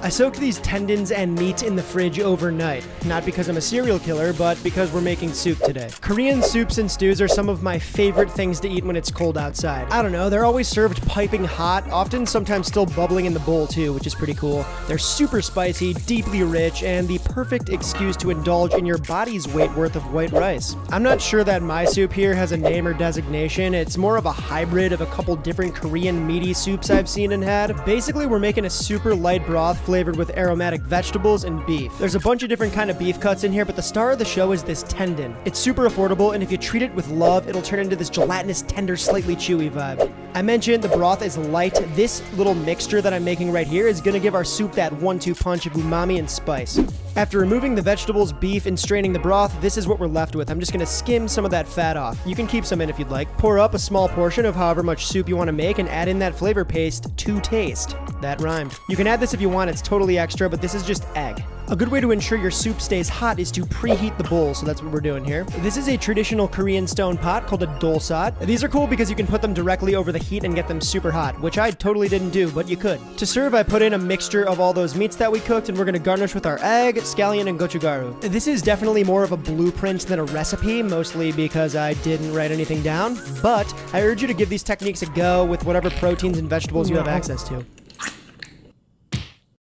I soaked these tendons and meat in the fridge overnight. Not because I'm a serial killer, but because we're making soup today. Korean soups and stews are some of my favorite things to eat when it's cold outside. I don't know, they're always served piping hot, often sometimes still bubbling in the bowl too, which is pretty cool. They're super spicy, deeply rich, and the perfect excuse to indulge in your body's weight worth of white rice. I'm not sure that my soup here has a name or designation. It's more of a hybrid of a couple different Korean meaty soups I've seen and had. Basically, we're making a super light broth flavored with aromatic vegetables and beef. There's a bunch of different kind of beef cuts in here, but the star of the show is this tendon. It's super affordable, and if you treat it with love, it'll turn into this gelatinous, tender, slightly chewy vibe. I mentioned the broth is light. This little mixture that I'm making right here is gonna give our soup that 1-2 punch of umami and spice. After removing the vegetables, beef, and straining the broth, this is what we're left with. I'm just gonna skim some of that fat off. You can keep some in if you'd like. Pour up a small portion of however much soup you want to make and add in that flavor paste to taste. That rhymed. You can add this if you want, it's totally extra, but this is just egg. A good way to ensure your soup stays hot is to preheat the bowl, so that's what we're doing here. This is a traditional Korean stone pot called a dolsot. These are cool because you can put them directly over the heat and get them super hot, which I totally didn't do, but you could. To serve, I put in a mixture of all those meats that we cooked, and we're gonna garnish with our egg, scallion, and gochugaru. This is definitely more of a blueprint than a recipe, mostly because I didn't write anything down, but I urge you to give these techniques a go with whatever proteins and vegetables you have access to.